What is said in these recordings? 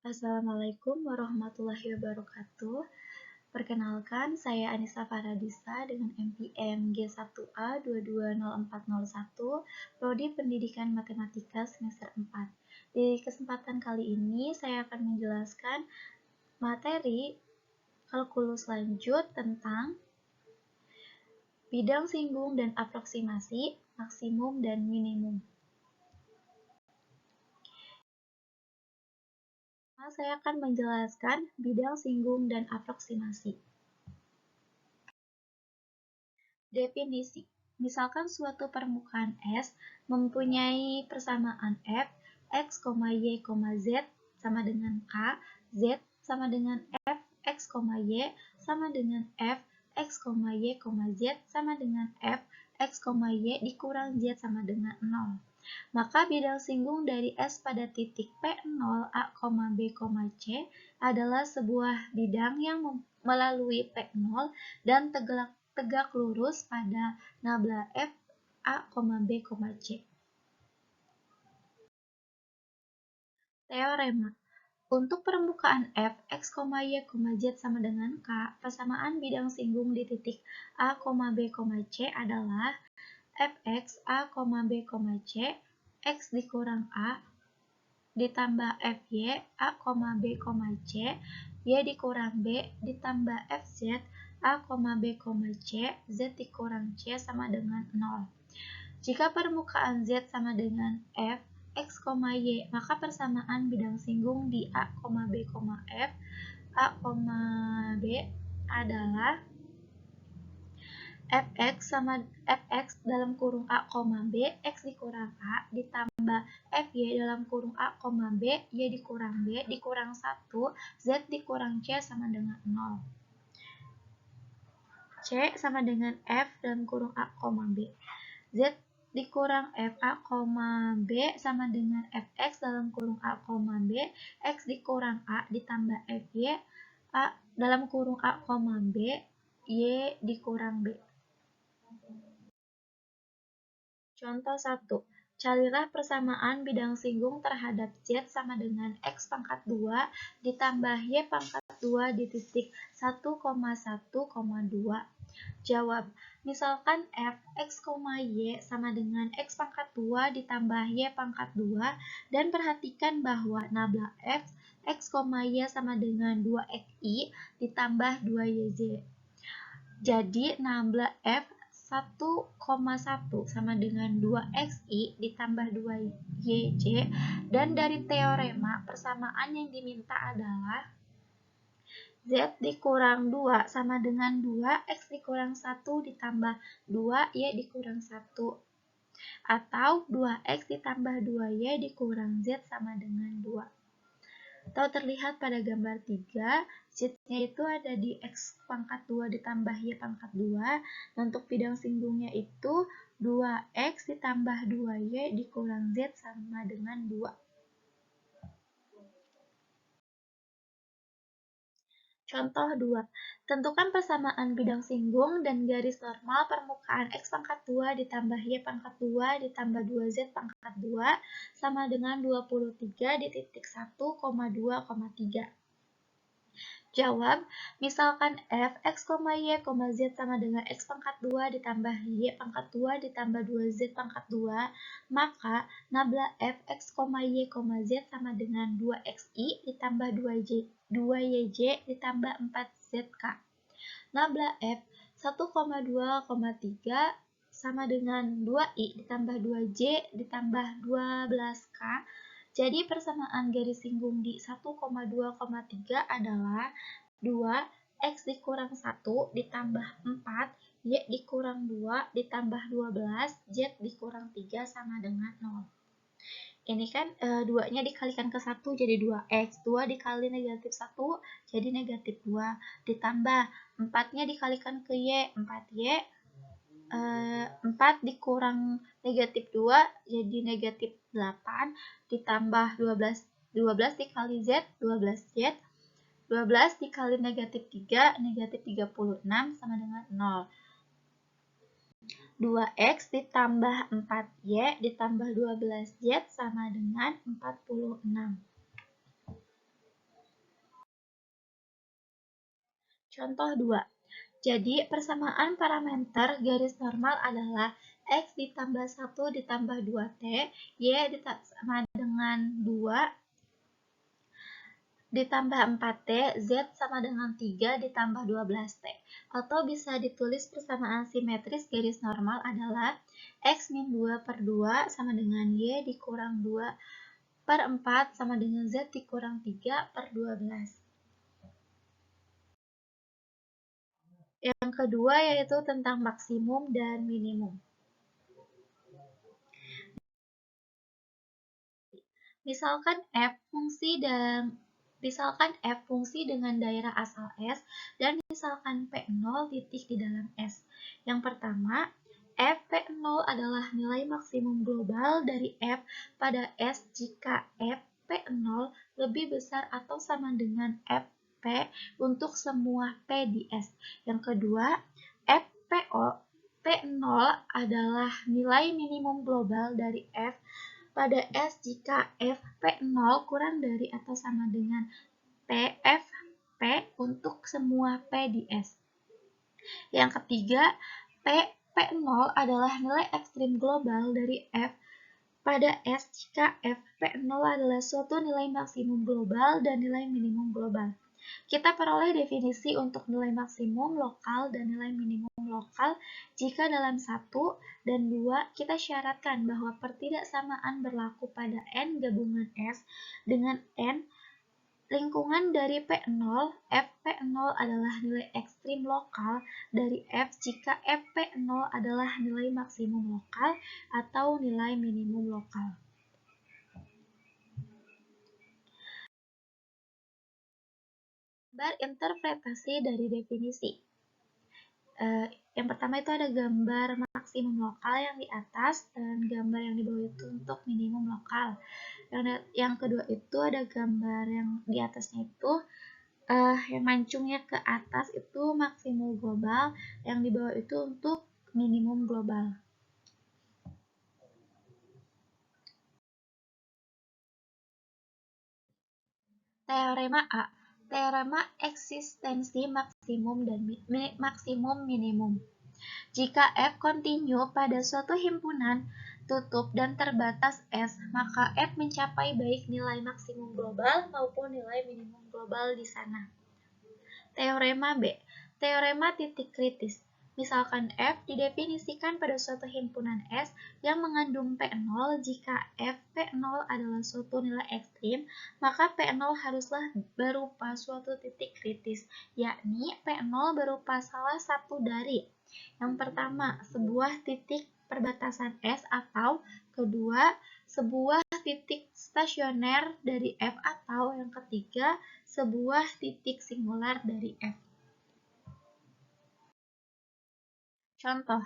Assalamualaikum warahmatullahi wabarakatuh. Perkenalkan, saya Anissa Faradisa dengan NPM G1A 220401, Prodi Pendidikan Matematika semester 4. Di kesempatan kali ini, saya akan menjelaskan materi kalkulus lanjut tentang bidang singgung dan aproksimasi, maksimum dan minimum. Saya akan menjelaskan bidang singgung dan aproksimasi. Definisi. Misalkan suatu permukaan S mempunyai persamaan F, X, Y, Z sama dengan K, Z sama dengan F, X, Y sama dengan F, X, Y, Z sama dengan F, X, Y dikurang Z sama dengan 0. Maka bidang singgung dari S pada titik P0, A, B, C adalah sebuah bidang yang melalui P0 dan tegak lurus pada nabla F, A, B, C. Teorema. Untuk permukaan F, X, Y, Z sama dengan K, persamaan bidang singgung di titik A, B, C adalah Fx A, B, C, X dikurang A, ditambah Fy A, B, C, Y dikurang B, ditambah Fz A, B, C, Z dikurang C sama dengan 0. Jika permukaan Z sama dengan F, X, Y, maka persamaan bidang singgung di A, B, F, A, B adalah Fx sama Fx dalam kurung A, B, X dikurang A, ditambah Fy dalam kurung A, B, Y dikurang B, dikurang 1, Z dikurang C sama dengan 0. C sama dengan F dalam kurung A, B. Z dikurang F A, B sama dengan Fx dalam kurung A, B, X dikurang A ditambah Fy A dalam kurung A, B, Y dikurang B. Contoh 1. Carilah persamaan bidang singgung terhadap Z sama dengan X pangkat 2 ditambah Y pangkat 2 di titik 1,1,2. Jawab. Misalkan F, X, Y sama dengan X pangkat 2 ditambah Y pangkat 2 dan perhatikan bahwa nabla F, X, Y sama dengan 2XI ditambah 2YZ. Jadi nabla F 1,1 sama dengan 2XI ditambah 2YJ, dan dari teorema persamaan yang diminta adalah Z dikurang 2 sama dengan 2, X dikurang 1 ditambah 2, Y dikurang 1. Atau 2X ditambah 2Y dikurang Z sama dengan 2. Atau terlihat pada gambar 3, Z-nya itu ada di X pangkat 2 ditambah Y pangkat 2. Untuk bidang singgungnya itu 2X ditambah 2Y dikurang Z sama dengan 2. Contoh 2. Tentukan persamaan bidang singgung dan garis normal permukaan X pangkat 2 ditambah Y pangkat 2 ditambah 2Z pangkat 2 sama dengan 23 di titik 1,2,3. Jawab, misalkan F, X, Y, Z sama dengan X pangkat 2 ditambah Y pangkat 2 ditambah 2Z pangkat 2, maka nabla F, X, Y, Z sama dengan 2XI ditambah 2YJ ditambah 4ZK. Nabla F 1,2,3 sama dengan 2I ditambah 2J ditambah 12K. Jadi persamaan garis singgung di 1,2,3 adalah 2X dikurang 1 ditambah 4, Y dikurang 2 ditambah 12, Z dikurang 3 sama dengan 0. Ini kan 2-nya dikalikan ke 1 jadi 2X, 2 dikali negatif 1 jadi negatif 2, ditambah 4-nya dikalikan ke Y, 4Y, 4 dikurang negatif 2 jadi negatif 8, ditambah 12 dikali Z, 12Z, 12 dikali negatif 3, negatif 36 sama dengan 0. 2X ditambah 4Y ditambah 12Z sama dengan 46. Contoh 2. Jadi, persamaan parameter garis normal adalah X ditambah 1 ditambah 2T, Y sama dengan 2 ditambah 4T, Z sama dengan 3 ditambah 12T. Atau bisa ditulis persamaan simetris garis normal adalah X min 2 per 2 sama dengan Y dikurang 2 per 4 sama dengan Z dikurang 3 per 12. Yang kedua yaitu tentang maksimum dan minimum. Misalkan F fungsi dengan daerah asal S dan misalkan P0 titik di dalam S. Yang pertama, f P0 adalah nilai maksimum global dari F pada S jika f P0 lebih besar atau sama dengan f P untuk semua P di S. Yang kedua, f P0 adalah nilai minimum global dari F pada S jika f P0 kurang dari atau sama dengan F P untuk semua P di S. Yang ketiga, P0 adalah nilai ekstrim global dari F pada S jika f P0 adalah suatu nilai maksimum global dan nilai minimum global. Kita peroleh definisi untuk nilai maksimum lokal dan nilai minimum lokal jika dalam 1 dan 2 kita syaratkan bahwa pertidaksamaan berlaku pada N gabungan S dengan N lingkungan dari P0, f P0 adalah nilai ekstrim lokal dari F jika f P0 adalah nilai maksimum lokal atau nilai minimum lokal. Gambar interpretasi dari definisi. Yang pertama itu ada gambar maksimum lokal yang di atas dan gambar yang di bawah itu untuk minimum lokal. Yang kedua itu ada gambar yang di atasnya itu yang mancungnya ke atas itu maksimum global, yang di bawah itu untuk minimum global. Teorema A. Teorema eksistensi maksimum dan maksimum minimum. Jika F kontinu pada suatu himpunan tutup dan terbatas S, maka F mencapai baik nilai maksimum global maupun nilai minimum global di sana. Teorema B. Teorema titik kritis. Misalkan F didefinisikan pada suatu himpunan S yang mengandung P0. Jika F P0 adalah suatu nilai ekstrim, maka P0 haruslah berupa suatu titik kritis, yakni P0 berupa salah satu dari yang pertama, sebuah titik perbatasan S atau kedua, sebuah titik stasioner dari F atau yang ketiga, sebuah titik singular dari F. Contoh,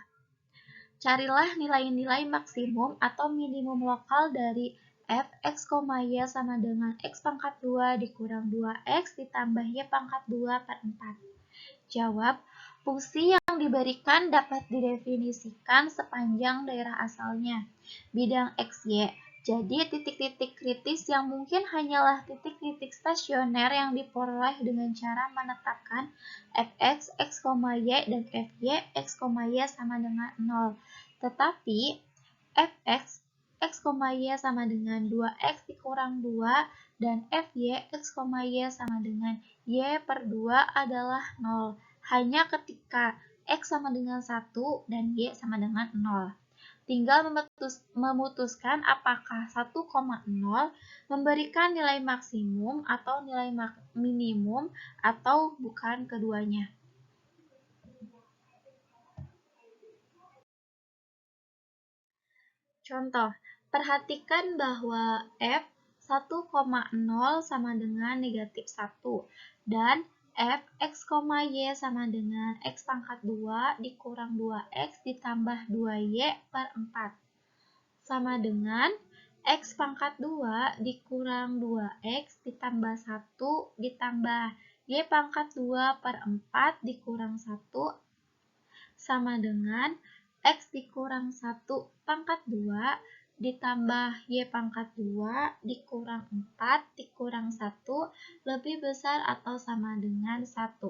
carilah nilai-nilai maksimum atau minimum lokal dari f x, y sama dengan x pangkat 2 dikurang 2x ditambah y pangkat 2 per 4. Jawab, fungsi yang diberikan dapat didefinisikan sepanjang daerah asalnya, bidang XY. Jadi, titik-titik kritis yang mungkin hanyalah titik-titik stasioner yang diperoleh dengan cara menetapkan fx, x, y, dan fy, x, y sama dengan 0. Tetapi, fx, x, y sama dengan 2x dikurang 2, dan fy, x, y sama dengan y per 2 adalah 0. Hanya ketika X sama dengan 1 dan Y sama dengan 0. Tinggal memutuskan apakah 1,0 memberikan nilai maksimum atau nilai minimum atau bukan keduanya. Contoh, perhatikan bahwa F 1,0 sama dengan negatif 1 dan f x, y sama dengan x pangkat 2 dikurang 2x ditambah 2y per 4 sama dengan x pangkat 2 dikurang 2x ditambah 1 ditambah y pangkat 2 per 4 dikurang 1 sama dengan x dikurang 1 pangkat 2 ditambah y pangkat 2 dikurang 4 dikurang 1 lebih besar atau sama dengan 1.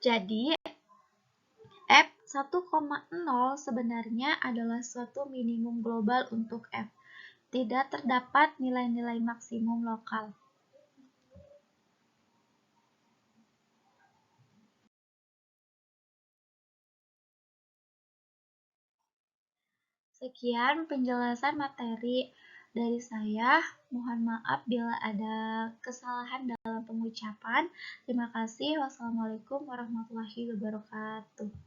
Jadi, F 1,0 sebenarnya adalah suatu minimum global untuk F. Tidak terdapat nilai-nilai maksimum lokal. Sekian penjelasan materi dari saya. Mohon maaf bila ada kesalahan dalam pengucapan. Terima kasih. Wassalamualaikum warahmatullahi wabarakatuh.